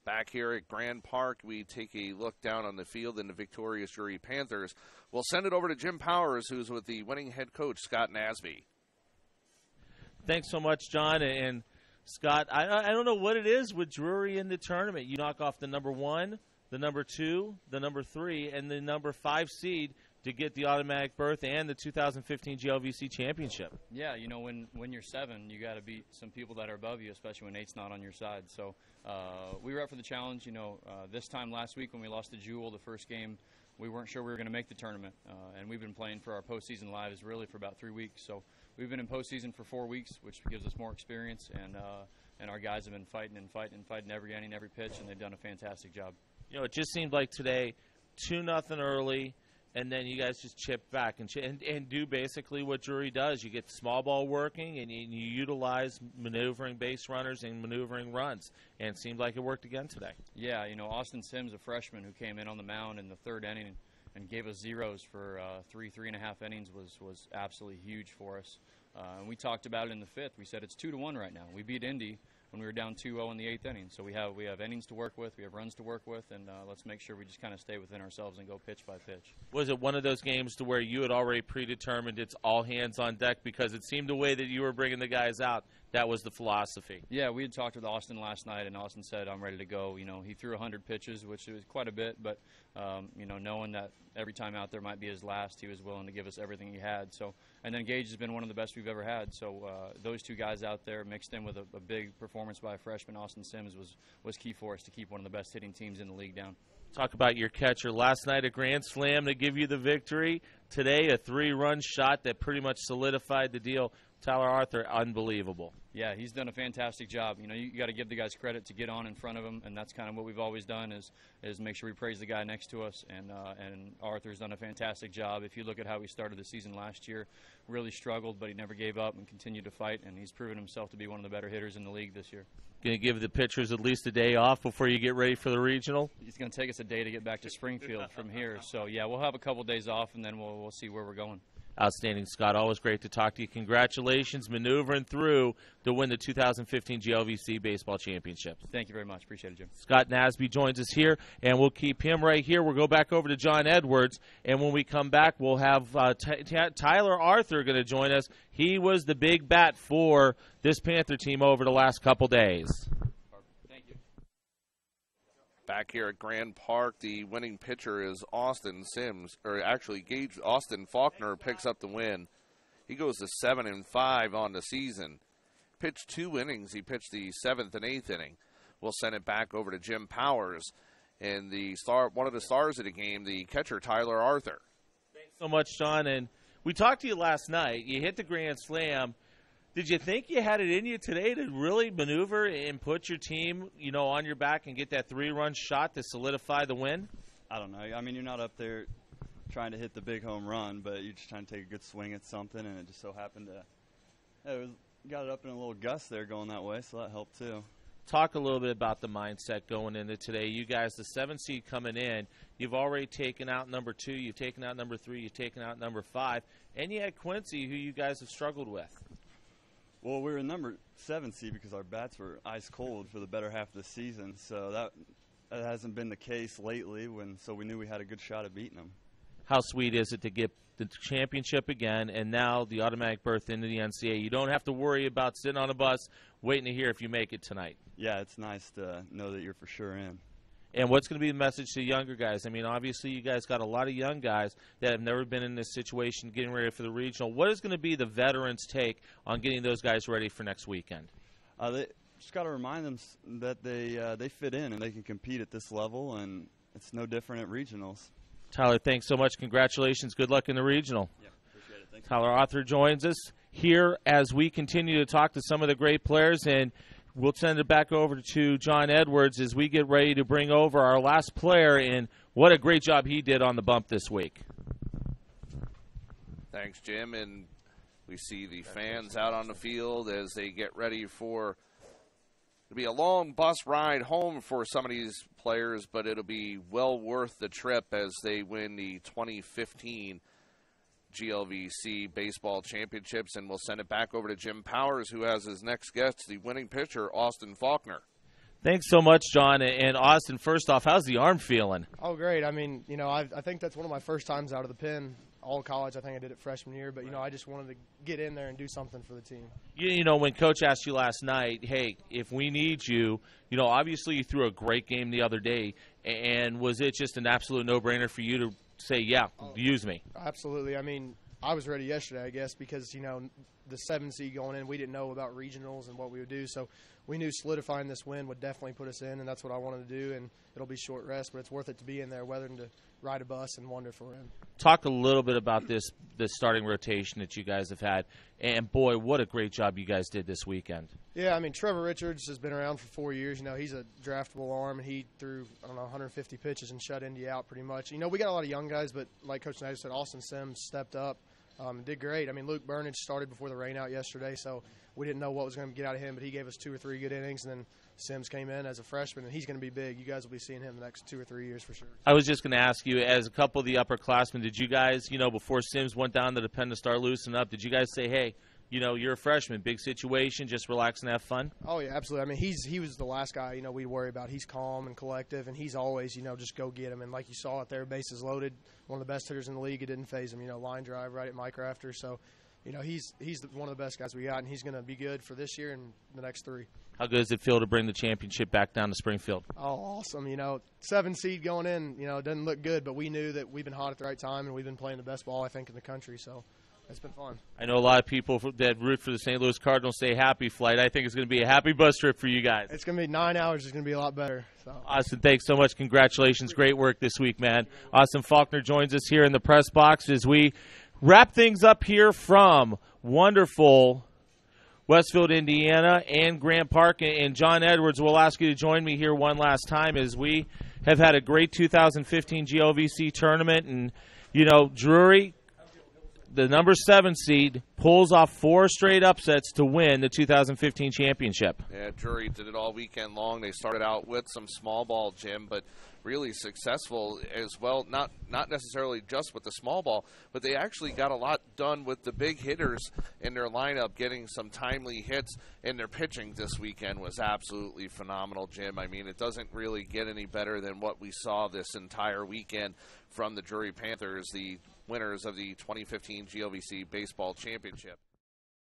Back here at Grand Park, we take a look down on the field in the victorious Drury Panthers. We'll send it over to Jim Powers, who's with the winning head coach, Scott Nasby. Thanks so much, John. And Scott, I don't know what it is with Drury in the tournament. You knock off the number 1, the number 2, the number 3, and the number 5 seed to get the automatic berth and the 2015 GLVC championship. Yeah, you know, when you're 7, you got to beat some people that are above you, especially when 8's not on your side. So we were up for the challenge. You know, this time last week when we lost to Jewel, the first game, we weren't sure we were going to make the tournament. And we've been playing for our postseason lives really for about 3 weeks. So we've been in postseason for 4 weeks, which gives us more experience. And our guys have been fighting every inning, every pitch, and they've done a fantastic job. You know, it just seemed like today, 2-0 early, and then you guys just chip back and do basically what Drury does. You get small ball working, and you utilize maneuvering base runners and maneuvering runs. And it seemed like it worked again today. Yeah, you know, Austin Sims, a freshman who came in on the mound in the 3rd inning and gave us zeros for 3.5 innings was absolutely huge for us. And we talked about it in the 5th. We said it's 2-1 right now. We beat Indy when we were down 2-0 in the 8th inning. So we have innings to work with, we have runs to work with, and let's make sure we just kind of stay within ourselves and go pitch by pitch. Was it one of those games to where you had already predetermined it's all hands on deck because it seemed the way that you were bringing the guys out, that was the philosophy? Yeah, we had talked with Austin last night, and Austin said, I'm ready to go. You know, he threw 100 pitches, which was quite a bit, but, you know, knowing that every time out there might be his last, he was willing to give us everything he had. So, and then Gage has been one of the best we've ever had. So those 2 guys out there mixed in with a big performance by a freshman, Austin Sims, was key for us to keep one of the best hitting teams in the league down. Talk about your catcher. Last night a grand slam to give you the victory. Today a 3-run shot that pretty much solidified the deal. Tyler Arthur, unbelievable. Yeah, he's done a fantastic job. You know, you got to give the guys credit to get on in front of him, and that's kind of what we've always done is make sure we praise the guy next to us. And Arthur's done a fantastic job. If you look at how he started the season last year, really struggled, but he never gave up and continued to fight, and he's proven himself to be one of the better hitters in the league this year. Going to give the pitchers at least a day off before you get ready for the regional? It's going to take us a day to get back to Springfield from here. So, yeah, we'll have a couple days off, and then we'll see where we're going. Outstanding, Scott. Always great to talk to you. Congratulations maneuvering through to win the 2015 GLVC Baseball Championship. Thank you very much. Appreciate it, Jim. Scott Nasby joins us here, and we'll keep him right here. We'll go back over to John Edwards, and when we come back, we'll have Tyler Arthur going to join us. He was the big bat for this Panther team over the last couple days. Back here at Grand Park, the winning pitcher is Austin Sims, or actually Austin Faulconer picks up the win. He goes to 7-5 on the season. Pitched 2 innings. He pitched the 7th and 8th inning. We'll send it back over to Jim Powers and one of the stars of the game, the catcher Tyler Arthur. Thanks so much, Sean. And we talked to you last night. You hit the grand slam. Did you think you had it in you today to really maneuver and put your team, you know, on your back and get that 3-run shot to solidify the win? I don't know. I mean, you're not up there trying to hit the big home run, but you're just trying to take a good swing at something, and it just so happened to got it up in a little gust there going that way, so that helped too. Talk a little bit about the mindset going into today. You guys, the 7 seed coming in, you've already taken out number 2, you've taken out number 3, you've taken out number 5, and you had Quincy, who you guys have struggled with. Well, we were number 7 seed because our bats were ice cold for the better half of the season, so that hasn't been the case lately. So we knew we had a good shot at beating them. How sweet is it to get the championship again, and now the automatic berth into the NCAA? You don't have to worry about sitting on a bus waiting to hear if you make it tonight. Yeah, it's nice to know that you're for sure in. And what's going to be the message to younger guys? I mean, obviously you guys got a lot of young guys that have never been in this situation getting ready for the regional. What is going to be the veterans' take on getting those guys ready for next weekend? They just got to remind them that they fit in and they can compete at this level, and it's no different at regionals. Tyler, thanks so much. Congratulations. Good luck in the regional. Yeah, appreciate it. Thanks. Tyler Arthur joins us here as we continue to talk to some of the great players, and we'll send it back over to John Edwards as we get ready to bring over our last player, and what a great job he did on the bump this week. Thanks, Jim. And we see the fans out on the field as they get ready for it'll be a long bus ride home for some of these players, but it'll be well worth the trip as they win the 2015 GLVC Baseball Championships. And we'll send it back over to Jim Powers, who has his next guest, the winning pitcher, Austin Faulkner. Thanks so much, John. And Austin, first off, how's the arm feeling? Oh, great. I mean, I think that's one of my first times out of the pen. All college, I think I did it freshman year, but, I just wanted to get in there and do something for the team. When Coach asked you last night, hey, if we need you, obviously you threw a great game the other day, and was it just an absolute no-brainer for you to say, yeah, use me? Absolutely. I mean, I was ready yesterday, I guess, because, the 7 seed going in, we didn't know about regionals and what we would do, so we knew solidifying this win would definitely put us in, and that's what I wanted to do, and it'll be short rest, but it's worth it to be in there, whether to ride a bus and wonder for him. Talk a little bit about this starting rotation that you guys have had, and boy, what a great job you guys did this weekend. Yeah, I mean, Trevor Richards has been around for 4 years. He's a draftable arm, and he threw, 150 pitches and shut Indy out pretty much. We got a lot of young guys, but like Coach Nasby said, Austin Sims stepped up and did great. I mean, Luke Burnage started before the rain out yesterday, so we didn't know what was going to get out of him, but he gave us 2 or 3 good innings, and then Sims came in as a freshman, and he's going to be big. You guys will be seeing him the next 2 or 3 years for sure. I was just going to ask you, as a couple of the upperclassmen, did you guys, before Sims went down to the pen to start loosening up, did you guys say, hey, you're a freshman, big situation, just relax and have fun? Oh, yeah, absolutely. I mean, he was the last guy, we worry about. He's calm and collective, and he's always, just go get him. And like you saw out there, bases loaded, one of the best hitters in the league. It didn't phase him, line drive right at Mike Rafter. So, he's one of the best guys we got, and he's going to be good for this year and the next 3. How good does it feel to bring the championship back down to Springfield? Oh, awesome. 7 seed going in, it doesn't look good, but we knew that we've been hot at the right time, and we've been playing the best ball, I think, in the country. So it's been fun. I know a lot of people that root for the St. Louis Cardinals say happy flight. I think it's going to be a happy bus trip for you guys. It's going to be 9 hours. It's going to be a lot better. So. Austin, thanks so much. Congratulations. Great work this week, man. Austin Faulkner joins us here in the press box as we wrap things up here from wonderful Westfield, Indiana, and Grant Park. And John Edwards will ask you to join me here one last time as we have had a great 2015 GLVC tournament. And, Drury, the number 7 seed, pulls off 4 straight upsets to win the 2015 championship. Yeah, Drury did it all weekend long. They started out with some small ball, Jim, but really successful as well. Not necessarily just with the small ball, but they actually got a lot done with the big hitters in their lineup, getting some timely hits, and their pitching this weekend was absolutely phenomenal, Jim. I mean, it doesn't really get any better than what we saw this entire weekend from the Drury Panthers, the winners of the 2015 GLVC Baseball Championship.